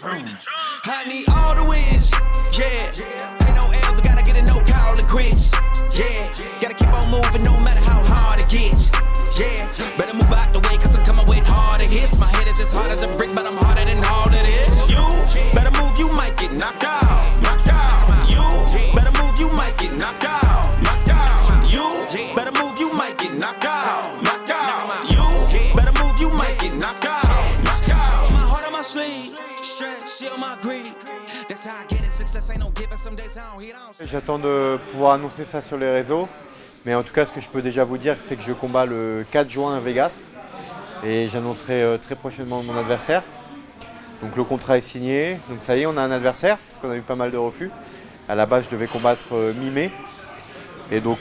I need all the wins, yeah. Ain't no L's, I gotta get it, no call and quits, yeah. Gotta keep on moving no matter how hard it gets, yeah. Better move out the way cause I'm coming with harder hits. My head is as hard as a brick but I'm harder than all of this. You better move, you might get knocked out, knocked out. You better move, you might get knocked out, knocked out. You better move, you might get knocked out, knocked out. You better move, you might get knocked out, knocked out. My heart on my sleeve. J'attends de pouvoir annoncer ça sur les réseaux, mais en tout cas ce que je peux déjà vous dire c'est que je combats le 4 juin à Vegas et j'annoncerai très prochainement mon adversaire. Donc le contrat est signé, donc ça y est on a un adversaire parce qu'on a eu pas mal de refus. À la base je devais combattre mi-mai et donc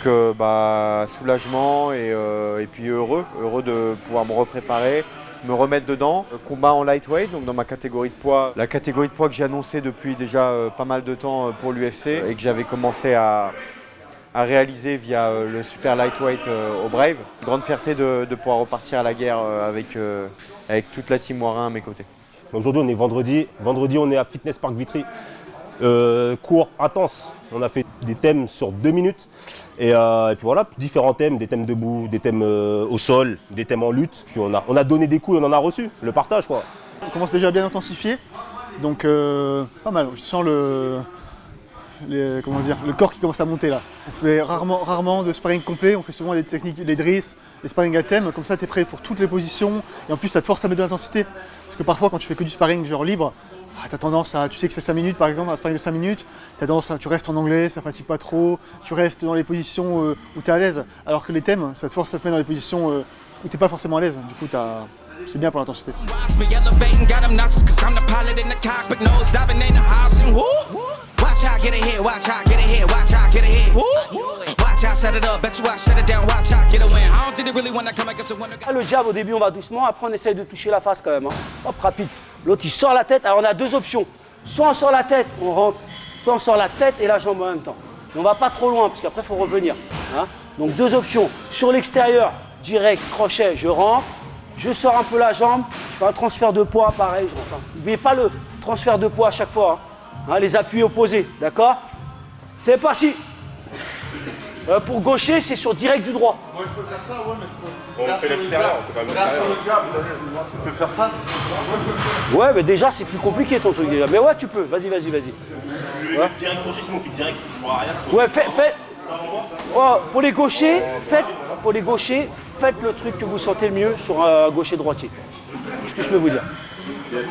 soulagement et puis heureux de pouvoir me repréparer, me remettre dedans. Combat en lightweight, donc dans ma catégorie de poids. La catégorie de poids que j'ai annoncée depuis déjà pas mal de temps pour l'UFC et que j'avais commencé à réaliser via le super lightweight au Brave. Grande fierté de pouvoir repartir à la guerre avec toute la team Warin à mes côtés. Aujourd'hui on est vendredi. Vendredi on est à Fitness Park Vitry. Cours intense. On a fait des thèmes sur 2 minutes. Et puis voilà, différents thèmes, des thèmes debout, des thèmes au sol, des thèmes en lutte. Puis on a donné des coups et on en a reçu, le partage quoi. On commence déjà à bien intensifier, donc pas mal. Je sens le corps qui commence à monter là. On fait rarement de sparring complet, on fait souvent les techniques, les drills, les sparring à thème, comme ça tu es prêt pour toutes les positions et en plus ça te force à mettre de l'intensité. Parce que parfois quand tu fais que du sparring genre libre, tu as tendance à, tu sais que c'est 5 minutes par exemple, un sparring de 5 minutes, tu restes en anglais, ça fatigue pas trop, tu restes dans les positions où tu es à l'aise. Alors que les thèmes, ça te force à te mettre dans les positions où tu n'es pas forcément à l'aise. Du coup, c'est bien pour l'intensité. Le jab au début on va doucement, après on essaye de toucher la face quand même. Hein. Hop, rapide. L'autre il sort la tête, alors on a 2 options. Soit on sort la tête, on rentre, soit on sort la tête et la jambe en même temps. Mais on va pas trop loin parce qu'après il faut revenir. Hein. Donc 2 options. Sur l'extérieur, direct, crochet, je rentre, je sors un peu la jambe, je fais un transfert de poids, pareil, je rentre. N'oubliez pas le transfert de poids à chaque fois. Hein, les appuis opposés, d'accord? C'est parti. Pour gaucher, c'est sur direct du droit. Moi je peux faire ça, ouais, mais je peux. On fait l'extérieur, on fait pas l'extérieur. Tu peux faire ça? Ouais, mais déjà c'est plus compliqué ton truc déjà. Mais ouais, tu peux, vas-y. Ouais. Direct crochet, sinon on fait direct. Ouais, faites. Oh, pour les gauchers, faites le truc que vous sentez le mieux sur un gaucher droitier. C'est ce que je peux vous dire.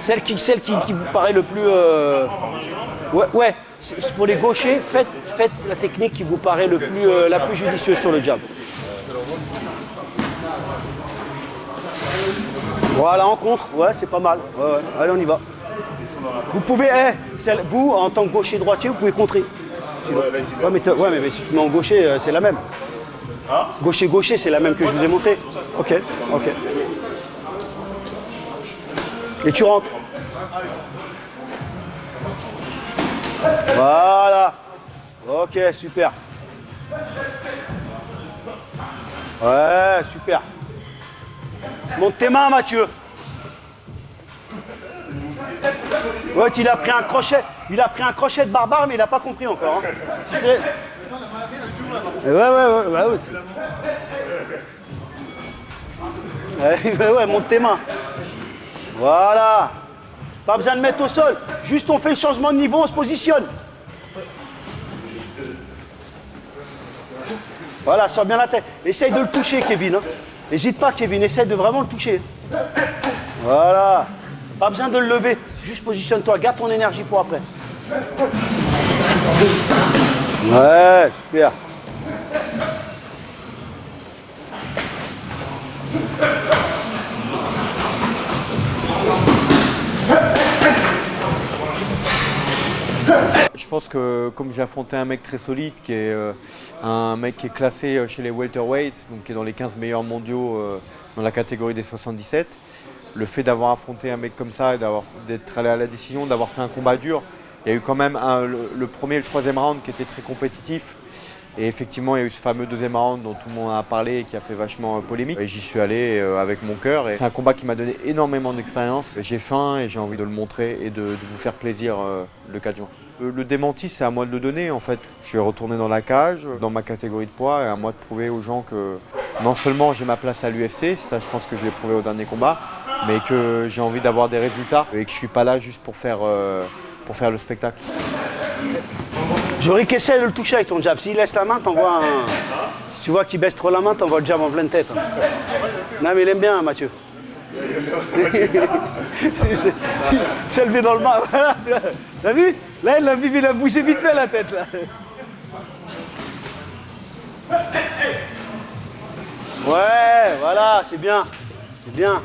Celle qui vous paraît le plus. Ouais. Pour les gauchers, faites la technique qui vous paraît la plus judicieuse sur le jab. Voilà, en contre, ouais, c'est pas mal. Ouais. Allez, on y va. Vous pouvez, vous, en tant que gaucher droitier, vous pouvez contrer. Mais si tu mets en gaucher, c'est la même. Gaucher, c'est la même que je vous ai montré. Ok. Et tu rentres. Voilà. Ok, super. Ouais, super. Monte tes mains, Mathieu. Ouais, il a pris un crochet. Il a pris un crochet de barbare, mais il n'a pas compris encore. Hein. Ouais, monte tes mains. Voilà. Pas besoin de mettre au sol. Juste on fait le changement de niveau, on se positionne. Voilà, sors bien la tête. Essaye de le toucher, Kevin. Hein. N'hésite pas, Kevin. Essaye de vraiment le toucher. Voilà. Pas besoin de le lever. Juste positionne-toi. Garde ton énergie pour après. Ouais, super. Je pense que comme j'ai affronté un mec très solide, qui est un mec qui est classé chez les welterweights, donc qui est dans les 15 meilleurs mondiaux dans la catégorie des 77, le fait d'avoir affronté un mec comme ça et d'être allé à la décision, d'avoir fait un combat dur, il y a eu quand même le premier et le troisième round qui étaient très compétitifs. Et effectivement, il y a eu ce fameux deuxième round dont tout le monde a parlé et qui a fait vachement polémique. Et j'y suis allé avec mon cœur. Et c'est un combat qui m'a donné énormément d'expérience. J'ai faim et j'ai envie de le montrer et de vous faire plaisir le 4 juin. Le démenti, c'est à moi de le donner en fait. Je vais retourner dans la cage, dans ma catégorie de poids, et à moi de prouver aux gens que non seulement j'ai ma place à l'UFC, ça je pense que je l'ai prouvé au dernier combat, mais que j'ai envie d'avoir des résultats et que je suis pas là juste pour faire le spectacle. Jorik, essaie de le toucher avec ton jab. S'il laisse la main, t'envoies un... Si tu vois qu'il baisse trop la main, t'envoies le jab en pleine tête. Non mais il aime bien, Mathieu. C'est levé dans le bas, voilà. T'as vu? Là, il a bougé vite fait la tête, là. Ouais, voilà, c'est bien. C'est bien.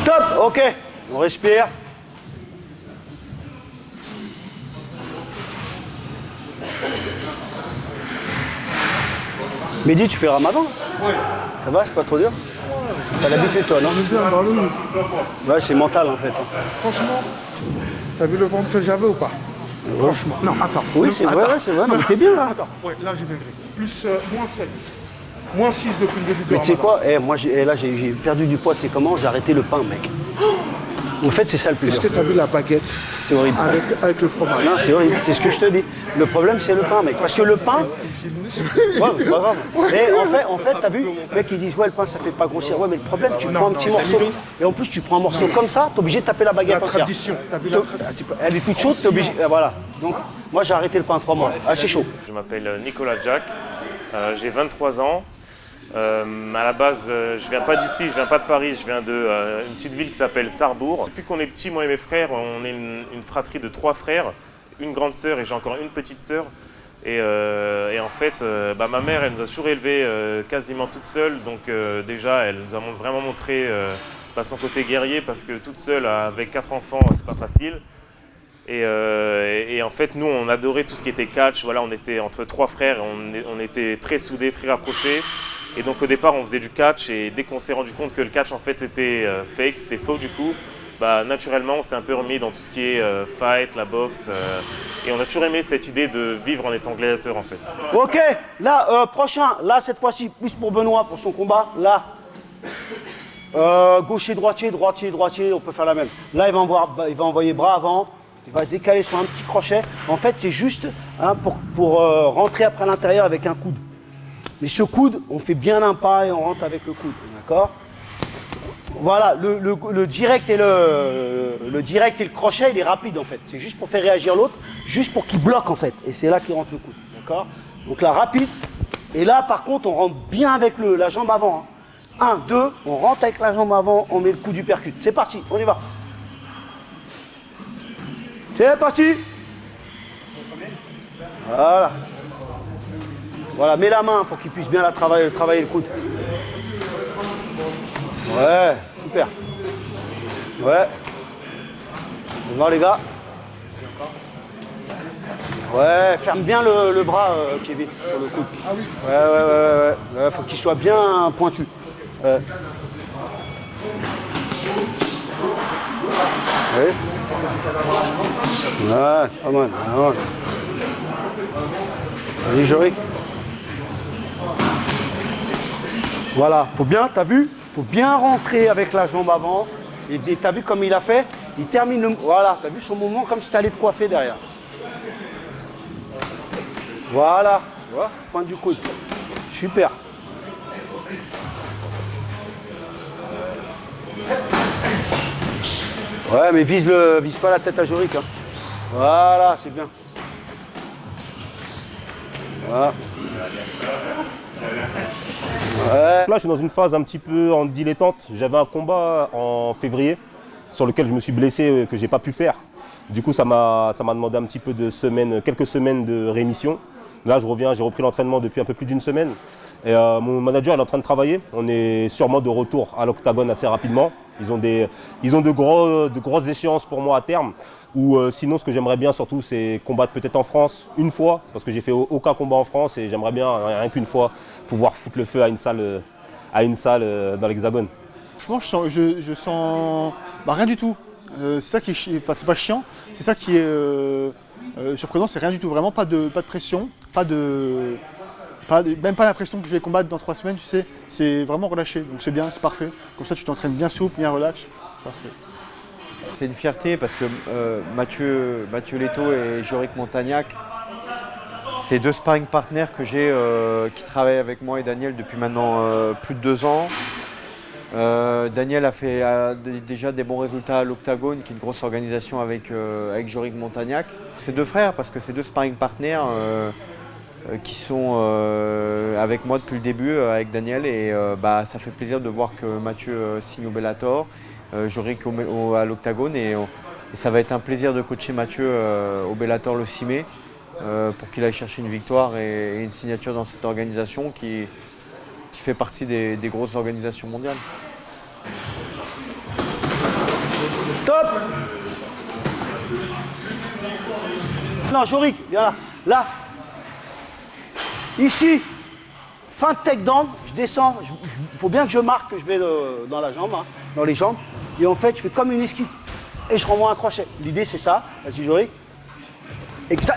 Top, ok. On respire. Mehdi, tu fais Ramadan? Oui. Ça va, c'est pas trop dur? T'as l'habitude toi, non? Ouais, c'est mental en fait. Franchement, t'as vu le ventre que j'avais ou pas? Franchement. Non, attends. Oui, c'est vrai, ouais, c'est vrai. Non, mais t'es bien là. Attends, ouais, là j'ai maigri. Plus moins 7. Moins 6 depuis le début de Mais tu sais Ramadan. quoi? Moi, là, j'ai perdu du poids, tu sais comment? J'ai arrêté le pain, mec. En fait, c'est ça le plus dur. Est-ce que t'as vu la baguette C'est horrible. avec le fromage? Non, c'est horrible, c'est ce que je te dis. Le problème, c'est le pain, mec. Parce que le pain. Ouais, mais c'est pas grave. Mais en fait, t'as vu, les mecs, ils disent, ouais, le pain, ça fait pas grossir. Ouais, mais le problème, tu prends un petit morceau. Et en plus, tu prends un morceau comme ça, t'es obligé de taper la baguette La entière. tradition, t'as vu la tradition? Elle est toute chaude, t'es obligé. Voilà. Donc, moi, j'ai arrêté le pain 3 mois. Ah, c'est chaud. Je m'appelle Nicolas Jack, j'ai 23 ans. À la base, je viens pas d'ici, je viens pas de Paris, je viens d'une petite ville qui s'appelle Sarrebourg. Depuis qu'on est petit, moi et mes frères, on est une fratrie de 3 frères, une grande sœur et j'ai encore une petite sœur. Et en fait, ma mère, elle nous a toujours élevés quasiment toute seule, donc déjà, elle nous a vraiment montré son côté guerrier parce que toute seule, avec 4 enfants, c'est pas facile. Et en fait, nous, on adorait tout ce qui était catch. Voilà, on était entre 3 frères, on était très soudés, très rapprochés. Et donc au départ, on faisait du catch et dès qu'on s'est rendu compte que le catch, en fait, c'était fake, c'était faux du coup, naturellement, on s'est un peu remis dans tout ce qui est fight, la boxe. Et on a toujours aimé cette idée de vivre en étant gladiateur, en fait. Ok, là, prochain, là, cette fois-ci, plus pour Benoît, pour son combat, là. Gaucher, droitier, droitier, droitier, on peut faire la même. Là, il va envoyer bras avant, il va se décaler sur un petit crochet. En fait, c'est juste pour rentrer après à l'intérieur avec un coude. Mais ce coude, on fait bien un pas et on rentre avec le coude, d'accord? Voilà, le direct et le direct et le crochet, il est rapide en fait. C'est juste pour faire réagir l'autre, juste pour qu'il bloque en fait. Et c'est là qu'il rentre le coude, d'accord? Donc là, rapide. Et là, par contre, on rentre bien avec la jambe avant. 1, 2, on rentre avec la jambe avant, on met le coup du percute. C'est parti, on y va. C'est parti. Voilà. Voilà, mets la main pour qu'il puisse bien travailler le coude. Ouais, super. Ouais. Devant les gars. Ouais, ferme bien le bras, Kevin, sur le coude. Ah oui. Ouais, faut qu'il soit bien pointu. Ouais. Ouais, c'est pas mal. Vas-y, Jorik. Voilà, faut bien, t'as vu? Faut bien rentrer avec la jambe avant. Et t'as vu comme il a fait? Il termine le... Voilà, t'as vu son mouvement comme si t'allais te coiffer derrière. Voilà, tu vois, pointe du coude. Super. Ouais, mais vise pas la tête à Jorik. Hein. Voilà, c'est bien. Voilà. Ouais. Là, je suis dans une phase un petit peu en dilettante. J'avais un combat en février sur lequel je me suis blessé, que j'ai pas pu faire. Du coup, ça m'a demandé un petit peu de quelques semaines de rémission. Là, je reviens, j'ai repris l'entraînement depuis un peu plus d'une semaine. Et mon manager est en train de travailler. On est sûrement de retour à l'octagone assez rapidement. Ils ont de grosses échéances pour moi à terme. Ou sinon, ce que j'aimerais bien surtout, c'est combattre peut-être en France une fois, parce que j'ai fait aucun combat en France et j'aimerais bien, rien qu'une fois, pouvoir foutre le feu à une salle dans l'Hexagone. Franchement, je sens rien du tout. C'est ça qui est enfin, c'est pas chiant, c'est ça qui est surprenant, c'est rien du tout. Vraiment pas de pression, même pas l'impression que je vais combattre dans 3 semaines, tu sais. C'est vraiment relâché, donc c'est bien, c'est parfait. Comme ça, tu t'entraînes bien souple, bien relax. Parfait. C'est une fierté parce que Mathieu Leto et Jorik Montagnac, c'est 2 sparring partners que j'ai qui travaillent avec moi et Daniel depuis maintenant plus de 2 ans. Daniel a déjà des bons résultats à l'Octagone, qui est une grosse organisation avec Jorik Montagnac. C'est 2 frères parce que c'est 2 sparring partners qui sont avec moi depuis le début, avec Daniel. Et ça fait plaisir de voir que Mathieu signe au Bellator, Jorik à l'Octagone. Et ça va être un plaisir de coacher Mathieu au Bellator le 6 mai pour qu'il aille chercher une victoire et une signature dans cette organisation qui fait partie des grosses organisations mondiales. Top. Non, Jorik, viens là. Là. Ici. Fin de takedown, je descends. Il faut bien que je marque que je vais dans la jambe, hein, dans les jambes. Et en fait, je fais comme une esquive. Et je renvoie un crochet. L'idée, c'est ça. Vas-y, Jorik.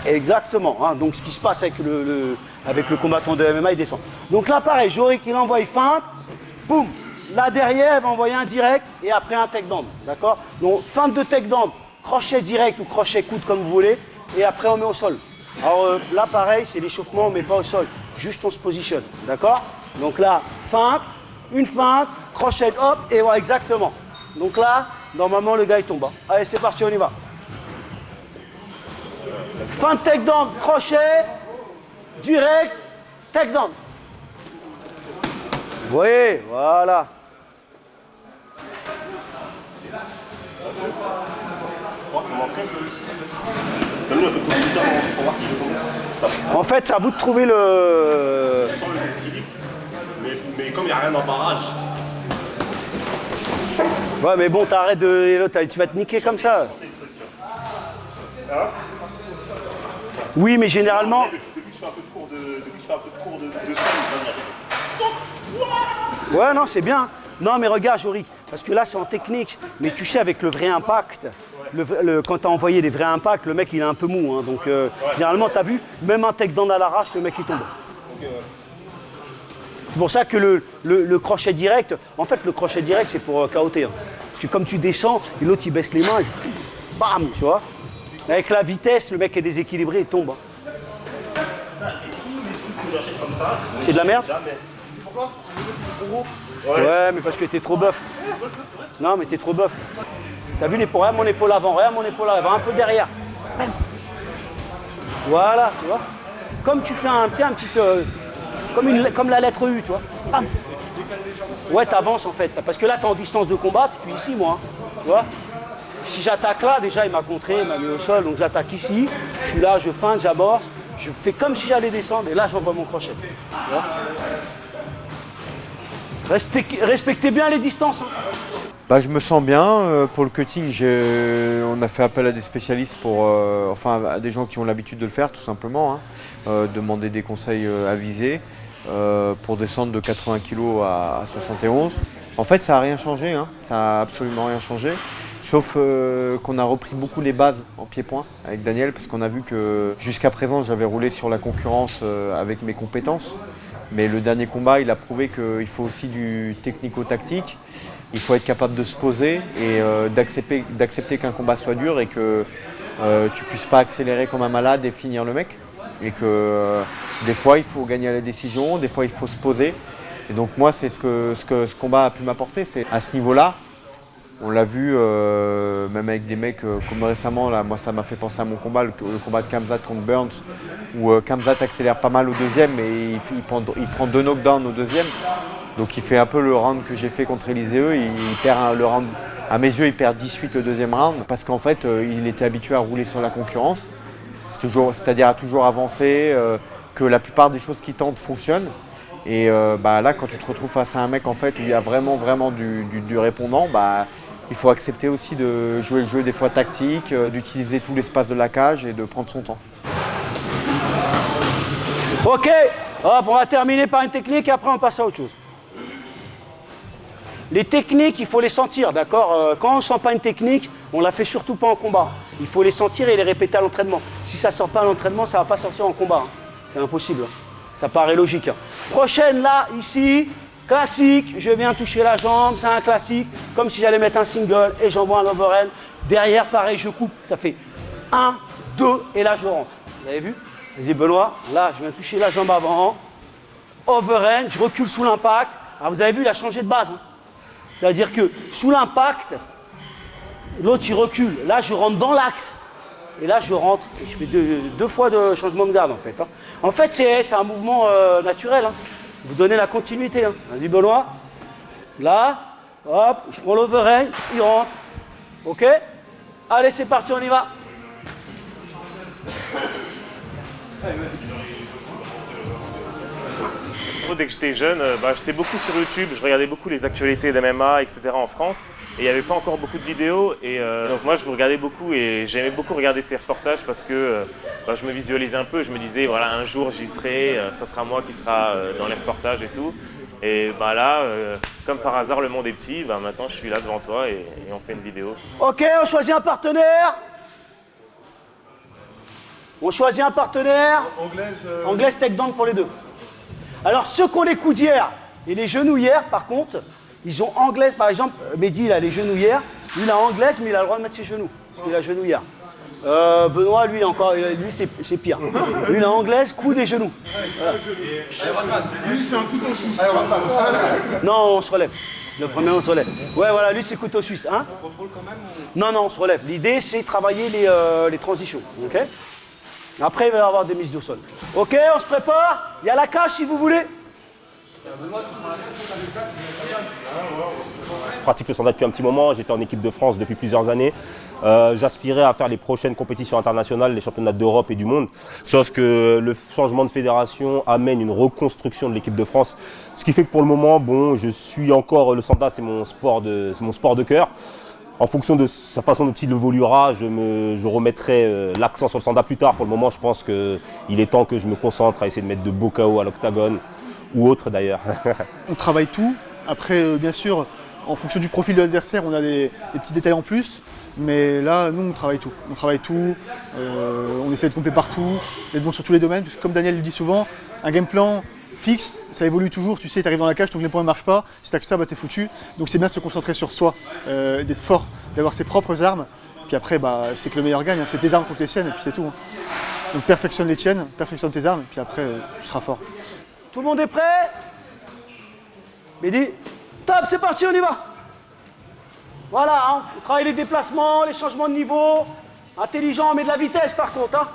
Exactement. Hein. Donc, ce qui se passe avec le combattant de MMA, il descend. Donc là, pareil, Jorik, il envoie, il feinte. Boum. Là, derrière, il va envoyer un direct et après un takedown. D'accord? Donc, feinte de takedown, crochet direct ou crochet coude, comme vous voulez. Et après, on met au sol. Alors là, pareil, c'est l'échauffement, on ne met pas au sol. Juste, on se positionne. D'accord? Donc là, feinte, une feinte, crochet, hop, et voilà, exactement. Donc là, normalement, le gars, il tombe. Hein. Allez, c'est parti, on y va. Fin de takedown, crochet, direct, takedown. Vous voyez, voilà. En fait, c'est à vous de trouver le... Mais comme il n'y a rien en barrage. Ouais, mais bon, t'arrêtes de... Tu vas te niquer comme ça. Oui, mais généralement... Depuis que je fais un peu de cours de Ouais, non, c'est bien. Non, mais regarde, Jorik, parce que là, c'est en technique. Mais tu sais, avec le vrai impact, quand tu as envoyé les vrais impacts, le mec, il est un peu mou. Hein, donc, généralement, tu as vu, même un takedown à l'arrache, le mec, il tombe. C'est pour ça que le crochet direct, en fait, le crochet direct, c'est pour KOT. Hein. Parce que comme tu descends, et l'autre, il baisse les mains, bam, tu vois. Avec la vitesse, le mec est déséquilibré, il tombe. C'est de la merde? Pourquoi? Ouais, mais parce que t'es trop bœuf. Non, mais t'es trop bœuf. T'as vu l'épaule? Regarde mon épaule avant, regarde mon épaule avant, un peu derrière. Voilà, tu vois. Comme tu fais un petit... comme la lettre U, tu vois. Bam. Ouais, t'avances en fait. Parce que là, t'es en distance de combat, tu es ici, moi. Hein, tu vois. Si j'attaque là, déjà, il m'a contré, il m'a mis au sol. Donc j'attaque ici. Je suis là, je feinte, j'amorce. Je fais comme si j'allais descendre. Et là, j'envoie mon crochet. Tu vois. Respectez bien les distances. Hein. Je me sens bien. Pour le cutting, on a fait appel à des spécialistes à des gens qui ont l'habitude de le faire, tout simplement. Hein. Demander des conseils avisés pour descendre de 80 kg à 71. En fait, ça n'a rien changé. Hein. Ça n'a absolument rien changé. Sauf qu'on a repris beaucoup les bases en pied-point avec Daniel, parce qu'on a vu que jusqu'à présent, j'avais roulé sur la concurrence avec mes compétences. Mais le dernier combat, il a prouvé qu'il faut aussi du technico-tactique. Il faut être capable de se poser et d'accepter qu'un combat soit dur et que tu ne puisses pas accélérer comme un malade et finir le mec. Et que des fois, il faut gagner à la décision, des fois, il faut se poser. Et donc moi, c'est ce que ce combat a pu m'apporter. C'est à ce niveau-là, on l'a vu même avec des mecs comme récemment, là, moi ça m'a fait penser à mon combat, le combat de Khamzat contre Burns, où Khamzat accélère pas mal au deuxième et il prend 2 knockdowns au deuxième. Donc il fait un peu le round que j'ai fait contre Eliseu, il perd le round, à mes yeux il perd 18 le deuxième round, parce qu'en fait il était habitué à rouler sur la concurrence, c'est-à-dire à toujours avancer, que la plupart des choses qu'il tente fonctionnent. Et là quand tu te retrouves face à un mec en fait où il y a vraiment du répondant, il faut accepter aussi de jouer le jeu des fois tactique, d'utiliser tout l'espace de la cage et de prendre son temps. Ok, hop, on va terminer par une technique et après on passe à autre chose. Les techniques, il faut les sentir, d'accord? Quand on ne sent pas une technique, on la fait surtout pas en combat. Il faut les sentir et les répéter à l'entraînement. Si ça ne sort pas à l'entraînement, ça ne va pas sortir en combat. Hein. C'est impossible. Hein. Ça paraît logique. Hein. Prochaine, là, ici, classique. Je viens toucher la jambe, c'est un classique. Comme si j'allais mettre un single et j'envoie un overhand. Derrière, pareil, je coupe. Ça fait 1, 2 et là, je rentre. Vous avez vu? Vas-y, Benoît. Là, je viens toucher la jambe avant. Overhand, je recule sous l'impact. Alors, vous avez vu, il a changé de base. Hein. C'est-à-dire que sous l'impact, l'autre il recule. Là, je rentre dans l'axe. Et là, je rentre. Et je fais deux fois de changement de garde en fait. Hein. En fait, c'est un mouvement naturel. Hein. Vous donnez la continuité. Hein. Vas-y, Benoît. Là, hop, je prends l'overhand, il rentre. OK? Allez, c'est parti, on y va. Dès que j'étais jeune, j'étais beaucoup sur YouTube, je regardais beaucoup les actualités d'MMA, etc. en France. Et il n'y avait pas encore beaucoup de vidéos. Et donc moi, je vous regardais beaucoup et j'aimais beaucoup regarder ces reportages parce que je me visualisais un peu. Je me disais, voilà, un jour j'y serai, ça sera moi qui sera dans les reportages et tout. Et là, comme par hasard, le monde est petit. Maintenant, je suis là devant toi et on fait une vidéo. OK, on choisit un partenaire. On choisit un partenaire. Anglaise takedown pour les deux. Alors, ceux qui ont les coudières et les genouillères, par contre, ils ont anglaise. Par exemple, Mehdi, il a les genouillères. Lui, il a anglaise, mais il a le droit de mettre ses genoux. Parce qu'il a genouillère. Benoît, lui, c'est pire. Lui, il a anglaise, coude et genoux. Voilà. Lui, c'est un couteau suisse. Non, on se relève. Le premier, on se relève. Ouais, voilà, lui, c'est couteau suisse. Hein? On contrôle quand même Non, on se relève. L'idée, c'est travailler les transitions. OK? Après, il va y avoir des mises au sol. OK, on se prépare. Il y a la cage si vous voulez. Je pratique le sanda depuis un petit moment, j'étais en équipe de France depuis plusieurs années. J'aspirais à faire les prochaines compétitions internationales, les championnats d'Europe et du monde. Sauf que le changement de fédération amène une reconstruction de l'équipe de France. Ce qui fait que pour le moment, je suis encore, le sanda c'est mon sport de cœur. En fonction de sa façon dont il évoluera, je remettrai l'accent sur le sanda plus tard. Pour le moment, je pense qu'il est temps que je me concentre à essayer de mettre de beaux KO à l'octogone ou autre d'ailleurs. On travaille tout. Après, bien sûr, en fonction du profil de l'adversaire, on a des petits détails en plus. Mais là, nous, on travaille tout. On travaille tout. On essaie de compter partout, d'être bon sur tous les domaines. Parce que comme Daniel le dit souvent, un game plan fixe, ça évolue toujours, tu sais, tu arrives dans la cage, ton game plan ne marche pas, si t'as que ça, t'es foutu. Donc c'est bien de se concentrer sur soi, d'être fort, d'avoir ses propres armes. Puis après, c'est que le meilleur gagne, hein. C'est tes armes contre les siennes et puis c'est tout. Hein. Donc perfectionne les tiennes, perfectionne tes armes, puis après, tu seras fort. Tout le monde est prêt? Mehdi, top, c'est parti, on y va. Voilà, hein. On travaille les déplacements, les changements de niveau. Intelligent, mais de la vitesse par contre. Hein.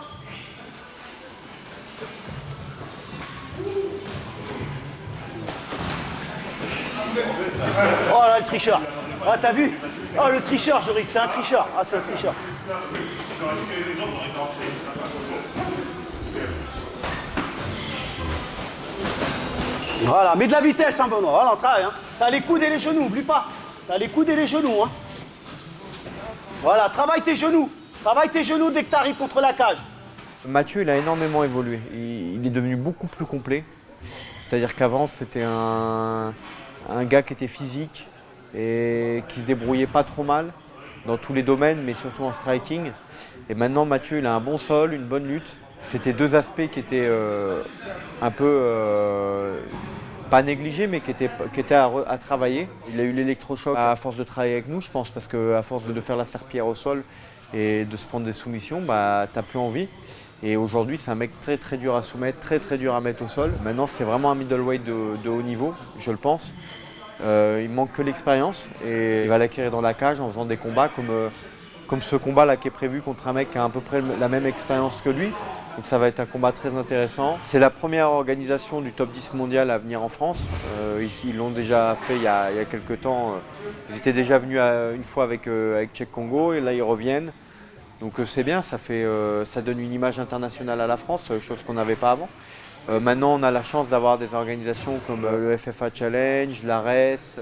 Oh là, le tricheur. Ah, t'as vu? Oh, le tricheur, Jorik, c'est un tricheur. Ah, c'est un tricheur. Voilà, mais de la vitesse, hein, Benoît. Voilà, on travaille. Hein. T'as les coudes et les genoux, oublie pas. T'as les coudes et les genoux. Hein. Voilà, travaille tes genoux. Travaille tes genoux dès que tu arrives contre la cage. Mathieu, il a énormément évolué. Il est devenu beaucoup plus complet. C'est-à-dire qu'avant, c'était un gars qui était physique et qui se débrouillait pas trop mal dans tous les domaines, mais surtout en striking. Et maintenant, Mathieu, il a un bon sol, une bonne lutte. C'était deux aspects qui étaient un peu pas négligés, mais qui étaient à travailler. Il a eu l'électrochoc à force de travailler avec nous, je pense, parce qu'à force de faire la serpillière au sol et de se prendre des soumissions, t'as plus envie. Et aujourd'hui, c'est un mec très très dur à soumettre, très très dur à mettre au sol. Maintenant, c'est vraiment un middleweight de haut niveau, je le pense. Il manque que l'expérience et il va l'acquérir dans la cage en faisant des combats comme ce combat-là qui est prévu contre un mec qui a à peu près la même expérience que lui. Donc ça va être un combat très intéressant. C'est la première organisation du top 10 mondial à venir en France. Ils l'ont déjà fait il y a quelques temps. Ils étaient déjà venus une fois avec Cheikh Congo et là ils reviennent. Donc c'est bien, ça donne une image internationale à la France, chose qu'on n'avait pas avant. Maintenant, on a la chance d'avoir des organisations comme le FFA Challenge, l'ARES,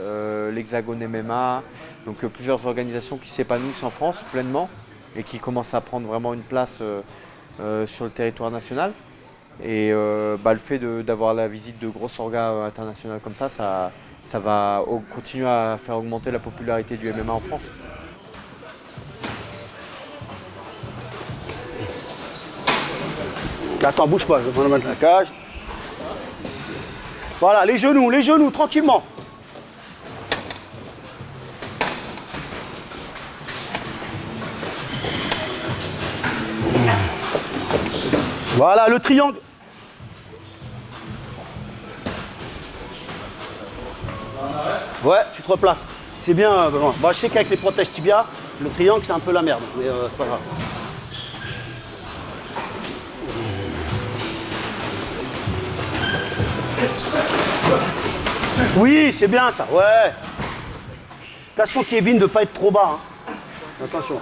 l'Hexagone MMA, donc plusieurs organisations qui s'épanouissent en France pleinement et qui commencent à prendre vraiment une place sur le territoire national. Et le fait d'avoir la visite de grosses orgas internationales comme ça ça va continuer à faire augmenter la popularité du MMA en France. Attends, bouge pas, je vais prendre la cage. Voilà, les genoux, tranquillement. Voilà, le triangle. Ouais, tu te replaces. C'est bien, Benoît. Bah, je sais qu'avec les protèges tibia, le triangle, c'est un peu la merde. Mais c'est pas grave. Oui, c'est bien ça, ouais. Attention, Kevin, de ne pas être trop bas. Hein. Attention.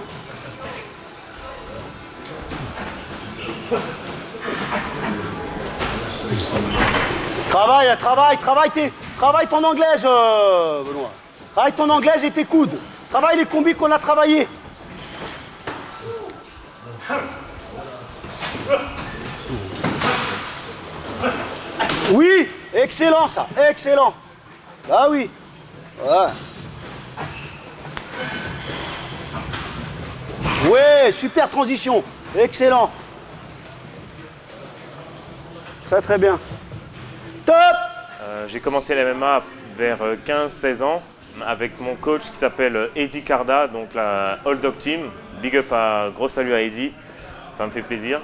Travaille ton anglaise, Benoît. Travaille ton anglaise et tes coudes. Travaille les combis qu'on a travaillés. Oui, excellent ça, excellent. Ah oui. Ouais. Ouais, super transition. Excellent. Très très bien. Top. J'ai commencé la MMA vers 15-16 ans avec mon coach qui s'appelle Eddie Carda, donc la All Dog Team. Big up, gros salut à Eddie, ça me fait plaisir.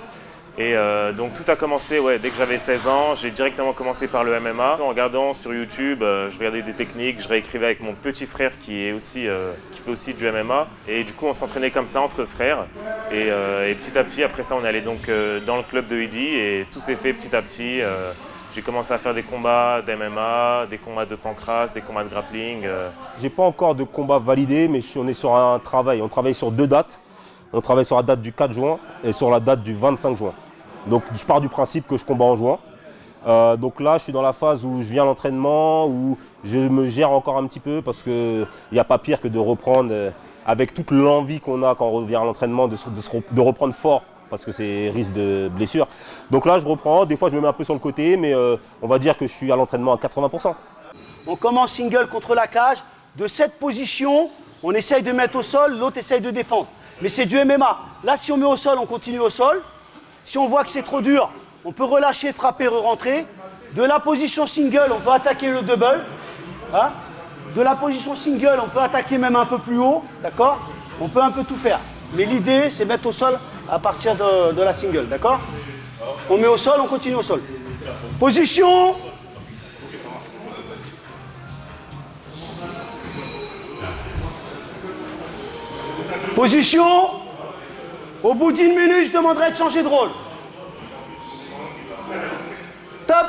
Et donc tout a commencé dès que j'avais 16 ans. J'ai directement commencé par le MMA. En regardant sur YouTube, je regardais des techniques, je réécrivais avec mon petit frère qui fait aussi du MMA. Et du coup on s'entraînait comme ça entre frères. Et petit à petit, après ça on est allé donc dans le club de Eddie et tout s'est fait petit à petit. J'ai commencé à faire des combats d'MMA, des combats de pancrace, des combats de grappling. J'ai pas encore de combat validé, mais on est sur un travail. On travaille sur 2 dates. On travaille sur la date du 4 juin et sur la date du 25 juin. Donc je pars du principe que je combats en juin. Donc là, je suis dans la phase où je viens à l'entraînement, où je me gère encore un petit peu parce qu'il n'y a pas pire que de reprendre avec toute l'envie qu'on a quand on revient à l'entraînement, de reprendre fort parce que c'est risque de blessure. Donc là, je reprends. Des fois, je me mets un peu sur le côté, mais on va dire que je suis à l'entraînement à 80%. On commence single contre la cage. De cette position, on essaye de mettre au sol, l'autre essaye de défendre. Mais c'est du MMA. Là, si on met au sol, on continue au sol. Si on voit que c'est trop dur, on peut relâcher, frapper, re-rentrer. De la position single, on peut attaquer le double. Hein? De la position single, on peut attaquer même un peu plus haut. D'accord? On peut un peu tout faire. Mais l'idée, c'est mettre au sol à partir de la single. D'accord? On met au sol, on continue au sol. Position. Position. Au bout d'1 minute, je demanderai de changer de rôle. Top.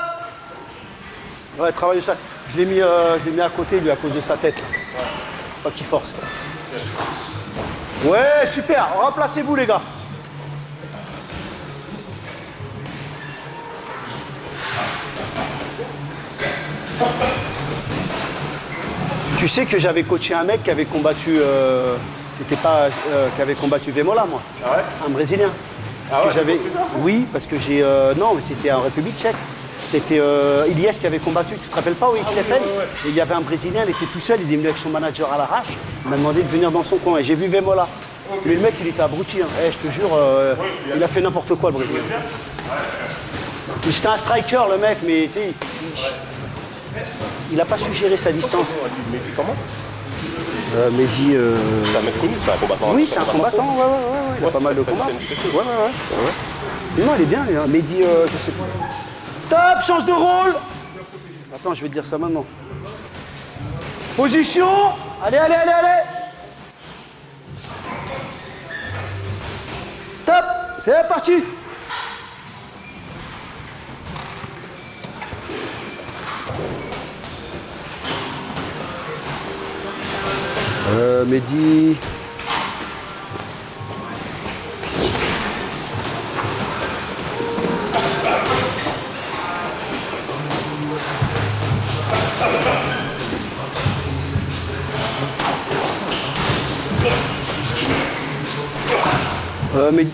Ouais, travaille ça. Je l'ai mis à côté, lui, à cause de sa tête. Pas qu'il force. Ouais, super. Remplacez-vous, les gars. Tu sais que j'avais coaché un mec qui avait combattu... qui avait combattu Vemola, moi. Ah ouais? Un Brésilien. Parce que j'avais... Oui, parce que j'ai... non, mais c'était en République tchèque. C'était Ilyes qui avait combattu, tu te rappelles pas, au XFL? Et il y avait un Brésilien, il était tout seul, il est venu avec son manager à l'arrache. Il m'a demandé de venir dans son coin. Et j'ai vu Vemola. Mais le mec, il était abruti. Hein. Je te jure, il a fait n'importe quoi, le Brésilien. C'était un striker, le mec, mais tu sais... Il n'a pas su gérer sa distance. Mais comment? Mehdi... C'est un mec connu, c'est un combattant. Oui, c'est un combattant, ouais. Il a pas mal de combats. Ouais. Non, il est bien, lui. Hein. Mehdi, je sais pas. Top, change de rôle. Attends, je vais te dire ça maintenant. Position. Allez. Top, c'est parti. Mehdi.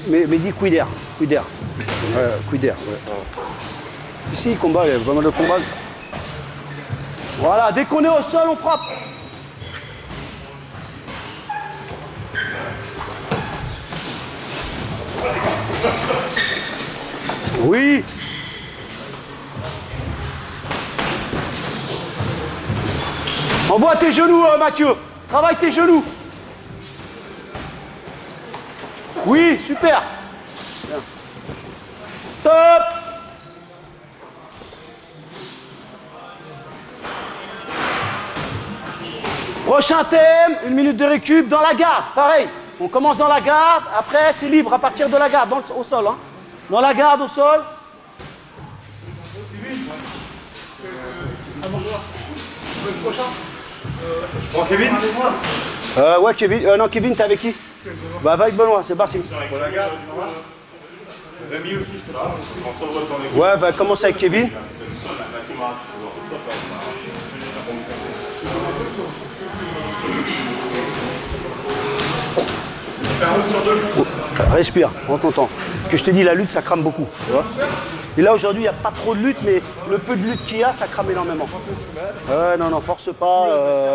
Mehdi Couider. Couider. Ouais. Si, il combat, il y a pas mal de combats. Voilà, dès qu'on est au sol, on frappe. Oui. Envoie tes genoux, Mathieu. Travaille tes genoux. Oui, super. Bien. Top. Prochain thème, 1 minute de récup dans la garde. Pareil, on commence dans la garde, après c'est libre à partir de la garde, au sol. Hein. Dans la garde, au sol. Bon, Kevin? Ouais, Kevin. Non, Kevin, t'es avec qui? Bah, va avec Benoît, c'est parti. Rémi aussi, je te parle. Ouais, va commencer avec Kevin. Respire, prends ton temps. Parce que je t'ai dit, la lutte, ça crame beaucoup. Tu vois. Et là, aujourd'hui, il n'y a pas trop de lutte, mais le peu de lutte qu'il y a, ça crame énormément. Non, force pas.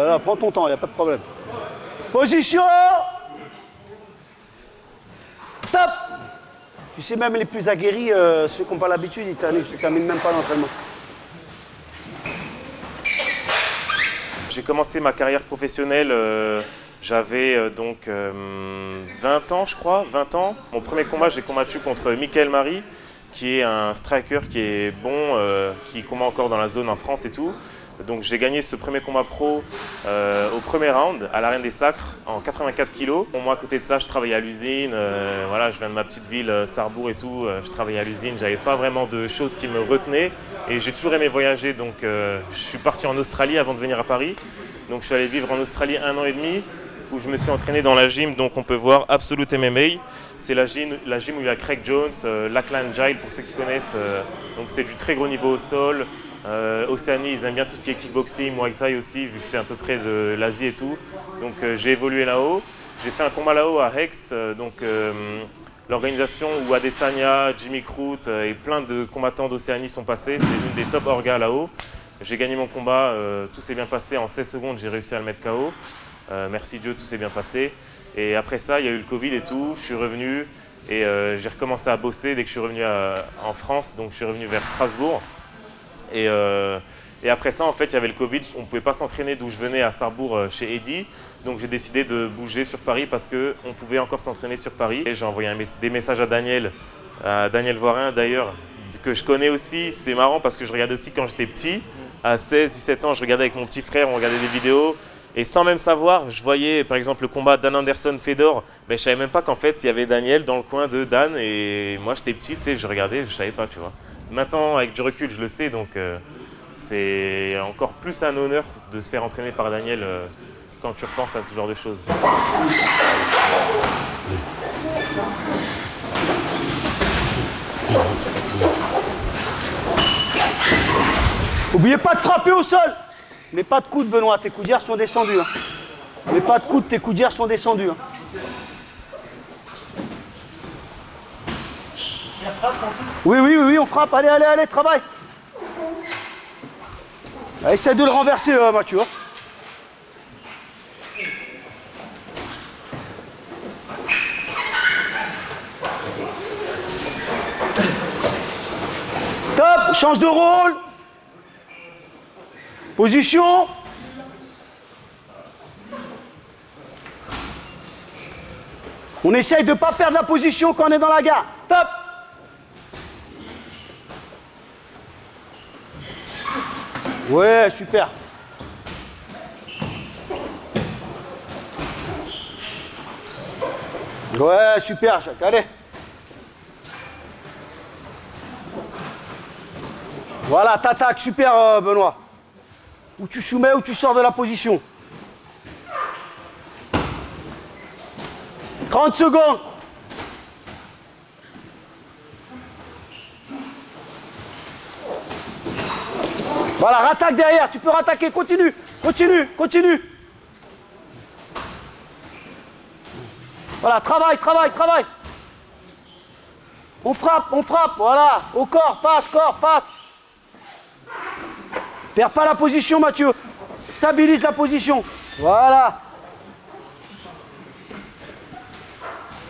Là, prends ton temps, il n'y a pas de problème. Position. Top. Tu sais, même les plus aguerris, ceux qui n'ont pas l'habitude, ils ne terminent même pas l'entraînement. J'ai commencé ma carrière professionnelle, j'avais donc 20 ans, je crois, 20 ans. Mon premier combat, j'ai combattu contre Michael Marie, qui est un striker qui est bon, qui combat encore dans la zone en France et tout. Donc j'ai gagné ce premier combat pro au premier round à l'Arène des Sacres en 84 kg. Bon, moi à côté de ça, je travaillais à l'usine, voilà, je viens de ma petite ville Sarrebourg et tout, je travaillais à l'usine, j'avais pas vraiment de choses qui me retenaient et j'ai toujours aimé voyager, donc je suis parti en Australie avant de venir à Paris. Donc je suis allé vivre en Australie 1 an et demi où je me suis entraîné dans la gym, donc on peut voir Absolute MMA. C'est la gym où il y a Craig Jones, Lachlan Giles pour ceux qui connaissent, donc c'est du très gros niveau au sol. Océanie, ils aiment bien tout ce qui est kickboxing, Muay Thai aussi, vu que c'est à peu près de l'Asie et tout. Donc j'ai évolué là-haut. J'ai fait un combat là-haut à Hex, l'organisation où Adesanya, Jimmy Crute et plein de combattants d'Océanie sont passés. C'est l'une des top orgas là-haut. J'ai gagné mon combat, tout s'est bien passé. En 16 secondes, j'ai réussi à le mettre KO. Merci Dieu, tout s'est bien passé. Et après ça, il y a eu le Covid et tout. Je suis revenu et j'ai recommencé à bosser dès que je suis revenu en France. Donc je suis revenu vers Strasbourg. Et après ça, en fait, il y avait le Covid, on ne pouvait pas s'entraîner d'où je venais à Sarrebourg chez Eddy. Donc j'ai décidé de bouger sur Paris parce qu'on pouvait encore s'entraîner sur Paris. Et j'ai envoyé des messages à Daniel Voirin d'ailleurs, que je connais aussi. C'est marrant parce que je regardais aussi quand j'étais petit, à 16-17 ans, je regardais avec mon petit frère, on regardait des vidéos. Et sans même savoir, je voyais par exemple le combat Dan Anderson-Fedor. Ben, je ne savais même pas qu'en fait, il y avait Daniel dans le coin de Dan. Et moi, j'étais petit, tu sais, je regardais, je ne savais pas, tu vois. Maintenant, avec du recul, je le sais, donc c'est encore plus un honneur de se faire entraîner par Daniel quand tu repenses à ce genre de choses. N'oubliez pas de frapper au sol. Mais pas de coude, Benoît, tes coudières sont descendues. Hein. Mais pas de coude, tes coudières sont descendues. Hein. Oui, on frappe. Allez, travaille. Essaye de le renverser, Mathieu. Top, change de rôle. Position. On essaye de ne pas perdre la position quand on est dans la gare. Top. Ouais, super. Ouais, super, Jacques. Allez. Voilà, t'attaques. Super, Benoît. Ou tu soumets ou tu sors de la position. 30 secondes. Voilà, rattaque derrière, tu peux rattaquer, continue. Voilà, travaille. On frappe, voilà. Au corps, face. Perds pas la position, Mathieu. Stabilise la position. Voilà.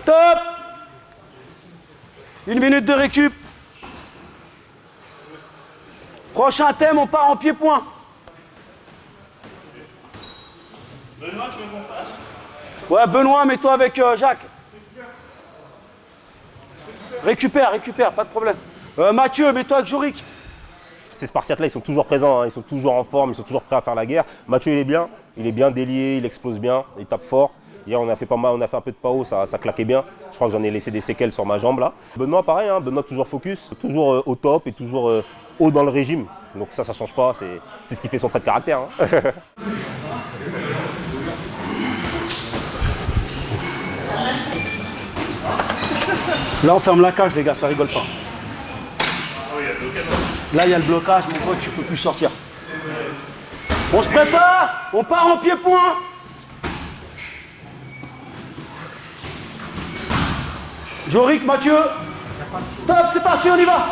Top. 1 minute de récup. Prochain thème, on part en pied-point. Benoît, tu veux qu'on fasse? Ouais, Benoît, mets-toi avec Jacques. Récupère, pas de problème. Mathieu, mets-toi avec Jorik. Ces Spartiates-là, ils sont toujours présents, hein, ils sont toujours en forme, ils sont toujours prêts à faire la guerre. Mathieu, il est bien délié, il explose bien, il tape fort. Hier, on a fait pas mal, on a fait un peu de PAO, ça claquait bien. Je crois que j'en ai laissé des séquelles sur ma jambe là. Benoît, pareil, hein, Benoît toujours focus, toujours au top et toujours haut dans le régime. Donc ça change pas, c'est ce qui fait son trait de caractère. Hein. Là, on ferme la cage, les gars, ça rigole pas. Là, il y a le blocage, mon pote, tu peux plus sortir. On se prépare, on part en pied-point. Jorik, Mathieu. Top, c'est parti, on y va.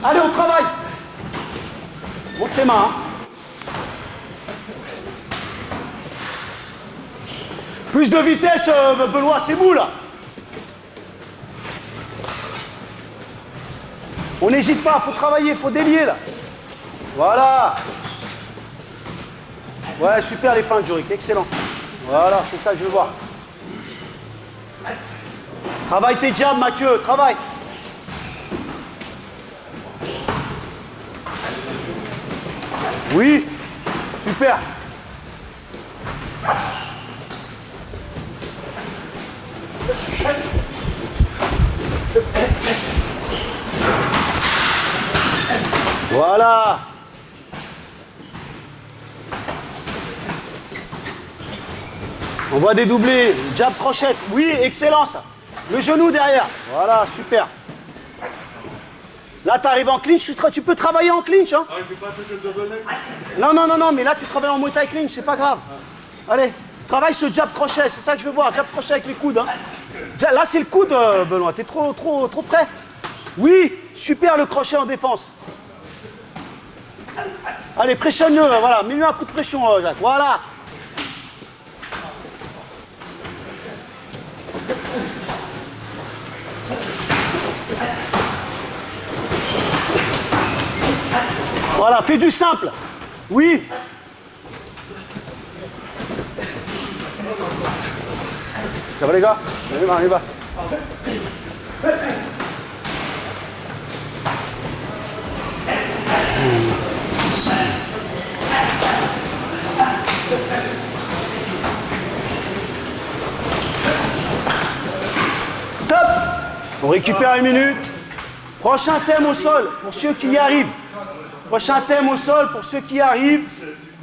Allez, on travaille. Monte tes mains. Hein. Plus de vitesse, Benoît, c'est mou là. On n'hésite pas, faut travailler, faut délier là. Voilà. Ouais, super les feintes, Jorik, excellent. Voilà, c'est ça que je veux voir. Travaille tes jabs, Mathieu, travaille. Oui, super. Voilà. On voit des doublés, jab crochette. Oui, excellent ça. Le genou derrière. Voilà, super. Là, tu arrives en clinch, tu peux travailler en clinch. Hein. Non, mais là, tu travailles en Muay Thai clinch, c'est pas grave. Allez, travaille ce jab crochet, c'est ça que je veux voir. Jab crochet avec les coudes. Hein. Là, c'est le coude, Benoît. T'es trop près. Oui, super le crochet en défense. Allez, pressionne-le, voilà. Mets-lui un coup de pression, Jacques. Voilà. Voilà, fais du simple. Oui. Ça va les gars? On y va. Top. On récupère 1 minute. Prochain thème au sol pour ceux qui y arrivent. Prochain thème au sol pour ceux qui y arrivent.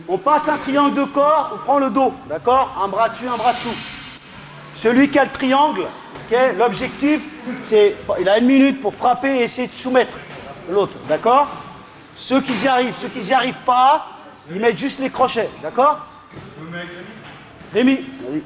On passe un triangle de corps, on prend le dos, d'accord? Un bras dessus, un bras dessous. Celui qui a le triangle, okay, l'objectif, c'est, il a 1 minute pour frapper et essayer de soumettre l'autre, d'accord? Ceux qui y arrivent pas, ils mettent juste les crochets, d'accord? Rémi, vas-y.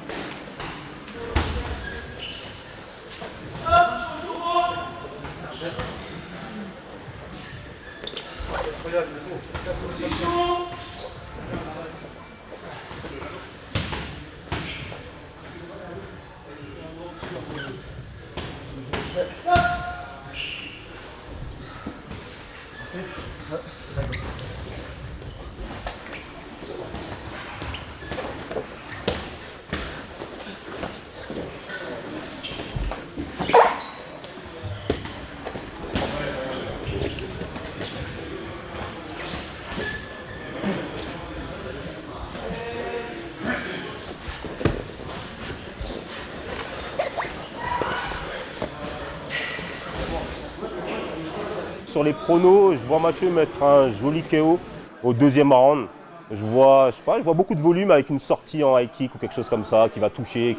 Sur les pronos, je vois Mathieu mettre un joli KO au 2e round. Je vois beaucoup de volume avec une sortie en high kick ou quelque chose comme ça qui va toucher,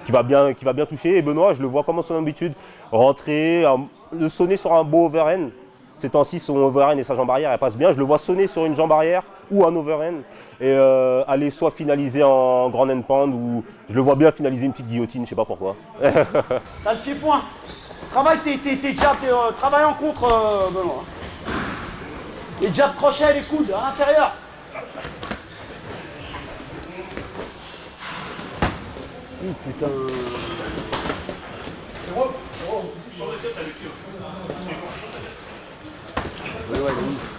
qui va bien toucher. Et Benoît, je le vois comme son habitude, rentrer, le sonner sur un beau overhand. Ces temps-ci, son overhand et sa jambe arrière, elle passe bien. Je le vois sonner sur une jambe arrière ou un overhand et aller soit finaliser en grand end pound ou je le vois bien finaliser une petite guillotine, je sais pas pourquoi. T'as le pied-point. Travaille tes jabs, travaille en contre, Benoît. Les jabs crochets, les coudes à l'intérieur. Putain. Ouais, ouais, de ouf.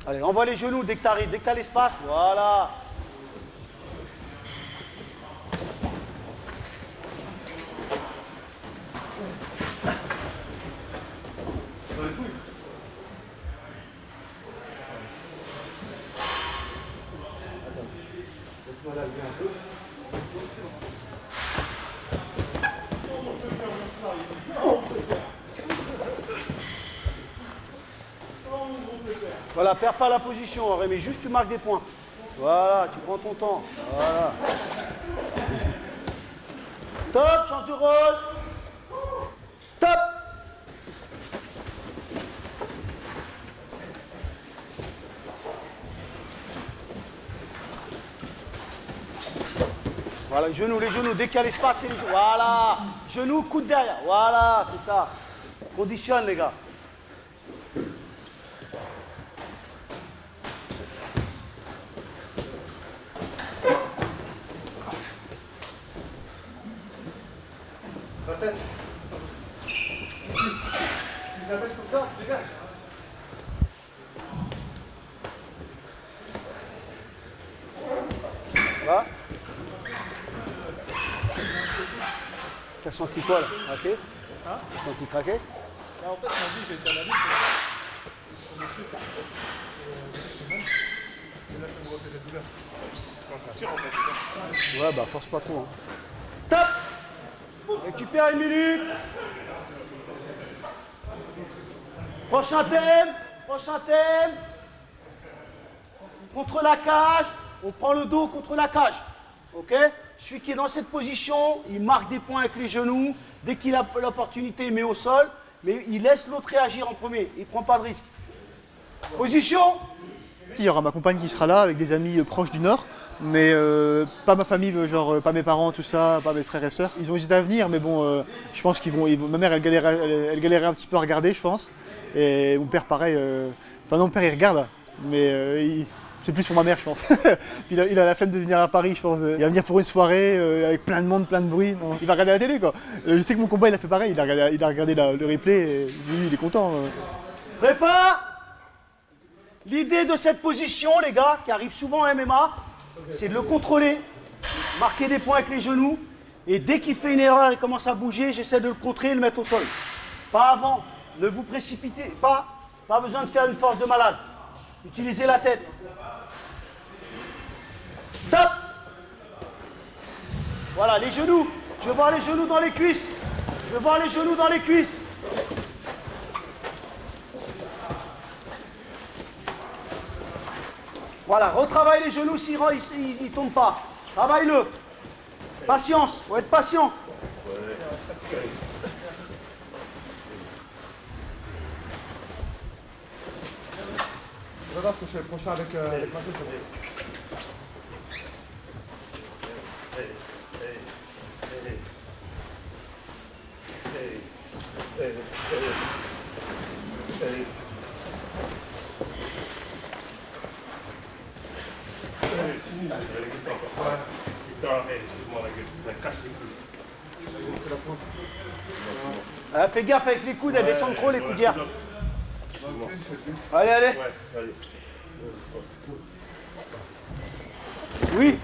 Allez, envoie les genoux dès que tu arrives, dès que tu as l'espace. Voilà. Voilà, perds pas la position, Rémi, juste tu marques des points. Voilà, tu prends ton temps. Voilà. Top, change de rôle. Top. Voilà, les genoux, dès qu'il y a l'espace, c'est les genoux. Voilà. Genoux, coude derrière. Voilà, c'est ça. Conditionne, les gars. Voilà. T'as senti quoi là? Craqué? T'as senti craquer? Là, en fait, on dit j'ai été à la lutte. On est suite. Et là, ça me refait la douleur. Ouais, bah force pas trop. Hein. Top! Récupère une minute. Prochain thème. Contre la cage. On prend le dos contre la cage. Ok? Celui qui est dans cette position, il marque des points avec les genoux. Dès qu'il a l'opportunité, il met au sol. Mais il laisse l'autre réagir en premier. Il ne prend pas de risque. Position. Il y aura ma compagne qui sera là avec des amis proches du Nord. Mais pas ma famille, genre pas mes parents, tout ça, pas mes frères et sœurs. Ils ont hésité à venir, mais bon, je pense qu'ils vont. Ma mère, elle galérait un petit peu à regarder, je pense. Et mon père, pareil. Enfin, non, mon père, il regarde, mais c'est plus pour ma mère, je pense. Puis il a la flemme de venir à Paris, je pense. Il va venir pour une soirée avec plein de monde, plein de bruit. Non. Il va regarder la télé, quoi. Je sais que mon combat, il a fait pareil. Il a regardé le replay et lui, il est content. Prépare. L'idée de cette position, les gars, qui arrive souvent en MMA, c'est de le contrôler, marquer des points avec les genoux, et dès qu'il fait une erreur et commence à bouger, j'essaie de le contrer et le mettre au sol. Pas avant, ne vous précipitez pas, pas besoin de faire une force de malade. Utilisez la tête. Top. Voilà, les genoux. Je veux voir les genoux dans les cuisses. Voilà, retravaille les genoux s'ils ne tombent pas. Travaille-le. Patience, faut être patient. Je vais voir que je fais le prochain avec ma tête. Fais gaffe avec les coudes, elles descendent trop les coudières. Allez, allez. Oui.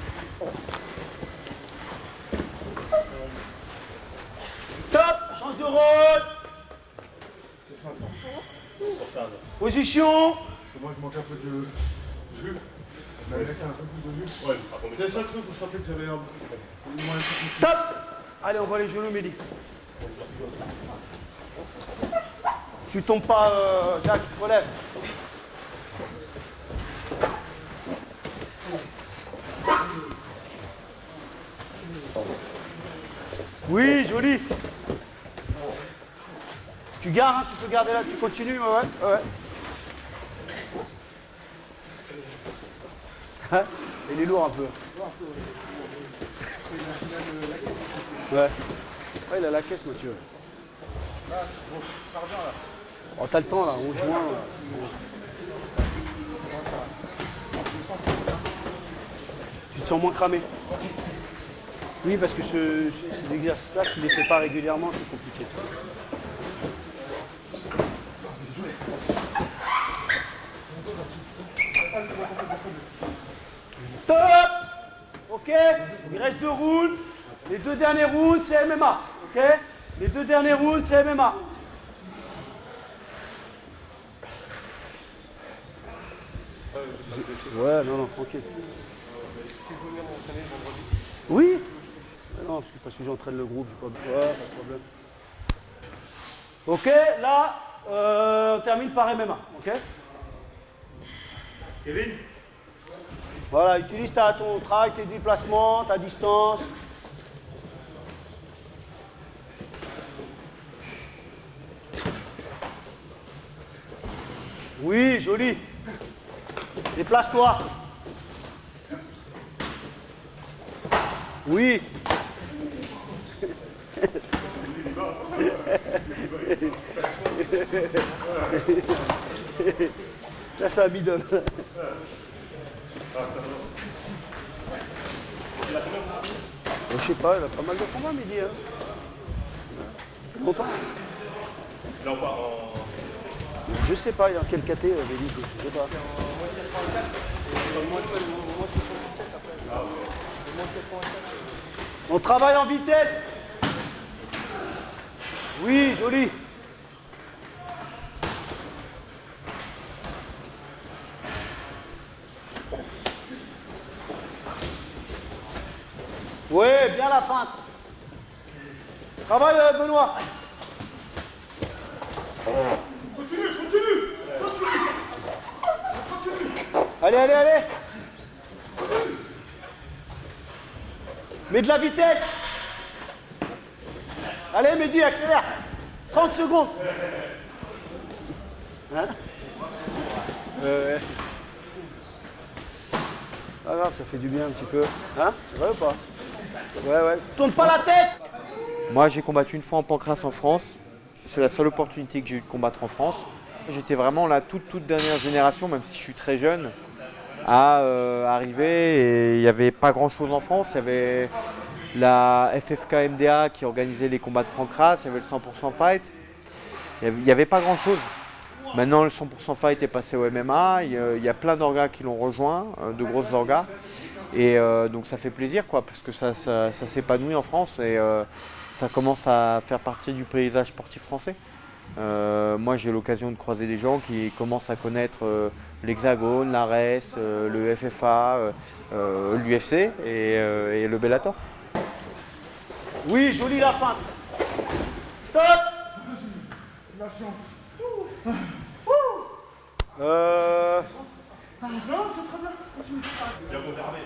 Top. Change de rôle. Position. Moi, je manque un peu de jus. Mais avec un peu plus de jus. Ouais, c'est le seul truc où je sentais que j'avais un moins de Top. Allez, on voit les genoux, Mehdi. Tu tombes pas, Jacques, tu te relèves. Oui, joli. Tu gardes, hein, tu peux garder là, tu continues, ouais. Hein, il est lourd un peu. Ouais. Ouais, il a la caisse, Mathieu. Oh, t'as le temps là, 11 juin. Tu te sens moins cramé? Oui, parce que cet exercice-là, tu ne les fais pas régulièrement, c'est compliqué. Top. Ok, il reste 2 rounds. Les 2 derniers rounds, c'est MMA. Ok, les 2 derniers rounds, c'est MMA. Ouais, non, tranquille. Oui. Non, parce que j'entraîne le groupe, j'ai pas de problème. Ok, là, on termine par MMA, ok? Kevin. Voilà, utilise ton travail, tes déplacements, ta distance. Oui, joli. Déplace-toi. Oui. Là, c'est un middle. Je sais pas, il a pas mal de combats, Mehdi. Hein. Ça fait longtemps. Je sais pas, il est en quel KT, Mehdi, je sais pas. On travaille en vitesse. Oui, joli. Ouais, bien la feinte. Travaille, Benoît. Continue. Allez. Mets de la vitesse. Allez, Mehdi, accélère. 30 secondes. Hein? Pas grave, ça fait du bien un petit peu. Hein? Ça va ou pas? Ouais. Tourne pas la tête! Moi, j'ai combattu une fois en pancrace en France. C'est la seule opportunité que j'ai eu de combattre en France. J'étais vraiment la toute dernière génération, même si je suis très jeune, à arriver. Et il n'y avait pas grand-chose en France. Il y avait la FFK MDA qui organisait les combats de pancrace. Il y avait le 100% Fight. Il n'y avait pas grand-chose. Maintenant, le 100% Fight est passé au MMA. Il y a plein d'orgas qui l'ont rejoint, de grosses orgas. Et donc ça fait plaisir, quoi, parce que ça s'épanouit en France et ça commence à faire partie du paysage sportif français. Moi, j'ai l'occasion de croiser des gens qui commencent à connaître l'Hexagone, l'Ares, le FFA, l'UFC et le Bellator. Oui, joli la feinte. Top! La chance. Non, c'est très bien. Continue. Bien conservé.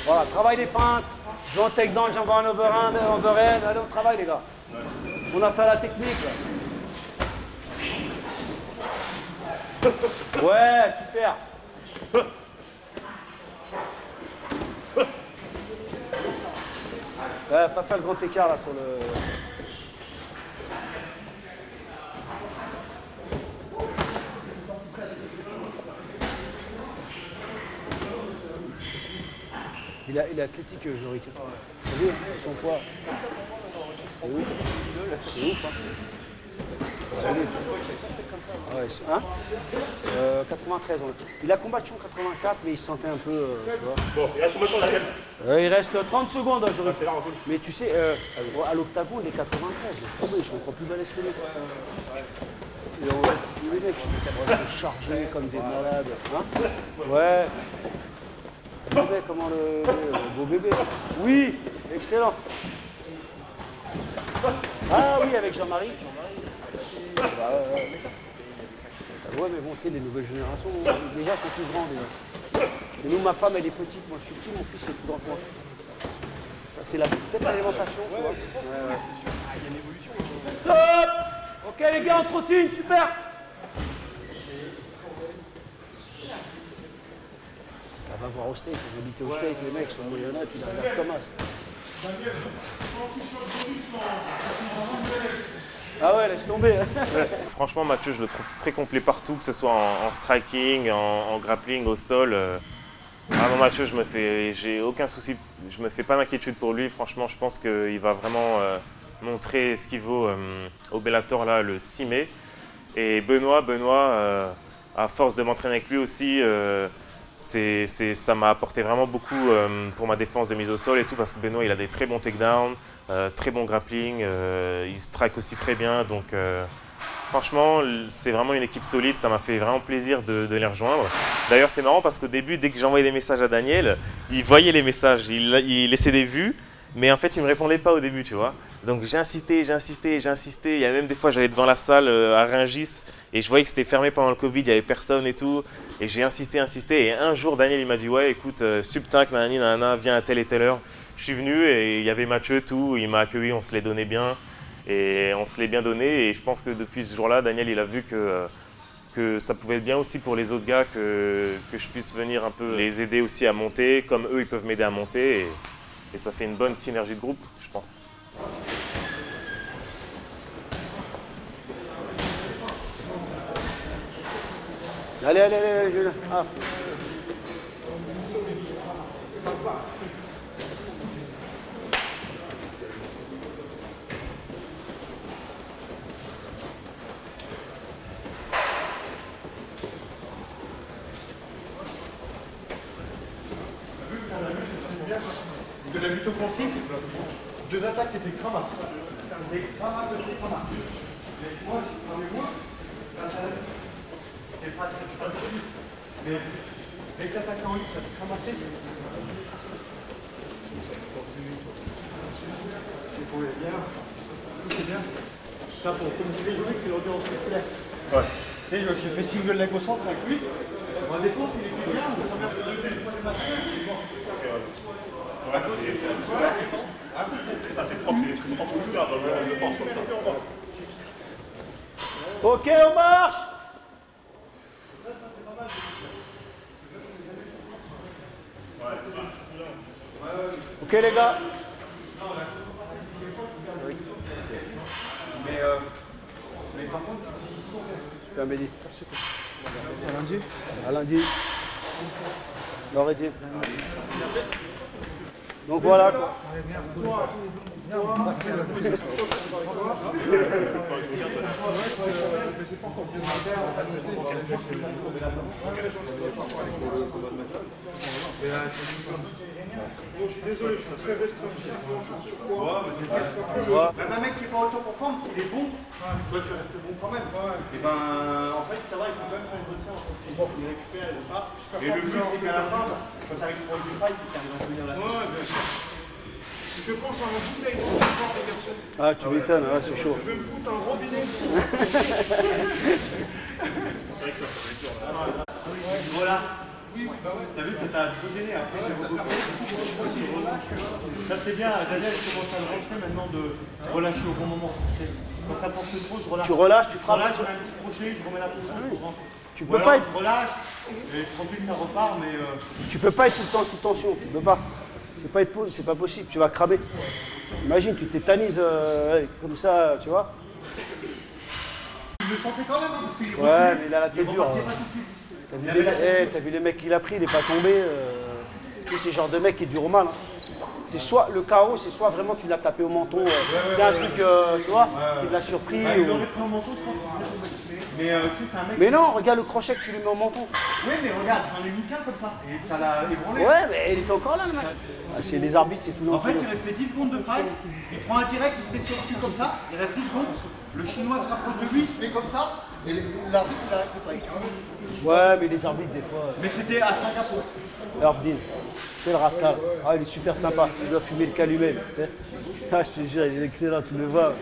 Voilà, travaille les feintes. Je vais en takedown, j'en vais en overhand, overhead. Allez, on travaille, les gars. On a fait la technique, là. Ouais, super. Ouais, pas faire le grand écart, là, sur le... Il est athlétique, Jorik. T'as vu, son poids. C'est ouf. C'est ouf, hein. Solide. Ouais, 93. Il a combattu en 84, mais il se sentait un peu, tu vois. Bon, il reste combien de temps, Daniel? Il reste 30 secondes, Jorik. Mais tu sais, à l'octagon, il est 93. Laisse tomber, ils sont encore plus balèzes que lui. Les mecs sont chargés comme des malades. Hein, ouais. Bébé, comment le beau bébé. Oui, excellent. Ah oui, avec Jean-Marie. Ouais, mais bon, tu sais, les nouvelles générations, déjà, sont plus grands. Déjà. Et nous, ma femme, elle est petite. Moi, je suis petit, mon fils est plus grand que moi. Ça, c'est peut-être l'alimentation, tu vois. Ouais. Il y a une évolution. Stop! Ok, les gars, on trottine, super! On va voir au steak, on habite au steak, les mecs sont moyennettes, il a Thomas. Ah ouais, laisse tomber. Franchement, Mathieu, je le trouve très complet partout, que ce soit en striking, en grappling, au sol. Vraiment, Mathieu, j'ai aucun souci, je me fais pas d'inquiétude pour lui. Franchement, je pense qu'il va vraiment montrer ce qu'il vaut au Bellator là, le 6 mai. Et Benoît, à force de m'entraîner avec lui aussi, ça m'a apporté vraiment beaucoup pour ma défense de mise au sol et tout, parce que Benoît, il a des très bons takedowns, très bon grappling, il strike aussi très bien. Donc franchement, c'est vraiment une équipe solide, ça m'a fait vraiment plaisir de les rejoindre. D'ailleurs, c'est marrant parce qu'au début, dès que j'envoyais des messages à Daniel, il voyait les messages, il laissait des vues, mais en fait, il ne me répondait pas au début, tu vois. Donc j'ai insisté. Il y a même des fois, j'allais devant la salle à Rungis et je voyais que c'était fermé pendant le Covid, il n'y avait personne et tout. Et j'ai insisté. Et un jour, Daniel, il m'a dit, ouais, écoute, Subtinc, nanana, viens à telle et telle heure. Je suis venu et il y avait Mathieu, tout, il m'a accueilli, on se les donnait bien. Et on se l'est bien donné. Et je pense que depuis ce jour-là, Daniel, il a vu que ça pouvait être bien aussi pour les autres gars que je puisse venir un peu les aider aussi à monter, comme eux, ils peuvent m'aider à monter. Et ça fait une bonne synergie de groupe, je pense. Allez, Julien. Ah. De la lutte offensive, deux attaques qui étaient cramasses. Des cramasses de chez cramasses. Moi, c'est pas très dessus. Mais avec l'attaque en ligne, ça te cramassé. C'est bien. C'est bien. Ça, pour comme disait Jorik, c'est l'endurance musculaire. Ouais. Tu sais, j'ai fait single leg au centre avec lui. En défense, il était bien. On s'en vient de le deuxième point du match. Ok, on marche. Ok les gars. Mais par contre, Super Mehdi. à lundi. À lundi. Laurentier. Donc voilà quoi. Bon, je suis désolé, je suis très restreint physiquement, je suis surpoids. Même un mec qui n'est pas autant performe, s'il est bon, toi tu restes bon quand même. Et ben en fait ça va, il peut quand même faire une bonne séance. Il récupère, il repart. Et le but c'est qu'à la fin, quand tu arrives pour du fight, c'est que tu arrives à tenir la fin. Ouais, bien sûr. Je pense à un bouteille pour ce genre de personnes. Ah tu m'étonnes, ouais, c'est chaud. Je vais me foutre un robinet. Voilà. T'as vu que ça t'a donné après ça c'est bien, Daniel commence à le rentrer maintenant de relâcher au bon moment. Quand ça porte trop, je relâche. Tu relâches, tu Je frappes. relâche, je mets un petit crochet, je remets la position, je rentre. Tu peux pas être, Je relâche, et tranquille ça repart, mais tu peux pas être tout le temps sous tension, tu peux pas. C'est pas possible, tu vas cramer. Imagine, tu tétanises comme ça, tu vois. je le sentais quand même, hein, parce qu'il Ouais, mais il a la tête dure. repartait pas tout de suite. T'as vu les mecs qu'il a pris, il est pas tombé. C'est ce genre de mec qui est dur au mal. Hein. C'est soit le KO, c'est soit vraiment tu l'as tapé au menton. C'est un truc, tu vois, qui l'a surpris. Ah, il aurait pris au menton, je pense. Mais tu sais, c'est un mec. Mais non, regarde le crochet que tu lui mets au menton. Oui, mais regarde, j'en ai mis qu'un comme ça. Et ça l'a ébranlé. Ouais, mais il était encore là, le mec. Ah, c'est les arbitres, c'est tout. En fait, il restait 10 secondes de fight. Il prend un direct, il se met sur le cul comme ça. Il reste 10 secondes. Le chinois se rapproche de lui, il se met comme ça. Et l'arbitre, il arrête le fight. Ouais, mais les arbitres, des fois. Mais c'était à Singapour. Herb Dean, c'est le Rascal. Ah, il est super sympa. Il doit fumer le calumet. Tu sais. Ah, je te jure, il est excellent, tu le vois.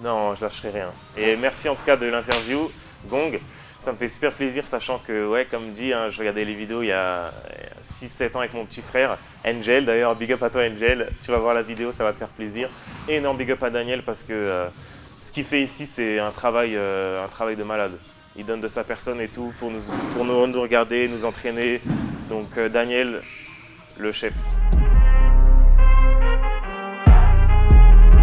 Non, je lâcherai rien. Et merci en tout cas de l'interview, Gong. Ça me fait super plaisir, sachant que, ouais, comme dit, hein, je regardais les vidéos il y a 6-7 ans avec mon petit frère, Angel. D'ailleurs, big up à toi, Angel. Tu vas voir la vidéo, ça va te faire plaisir. Et énorme big up à Daniel parce que ce qu'il fait ici, c'est un travail de malade. Il donne de sa personne et tout pour nous regarder, nous entraîner. Donc, Daniel, le chef.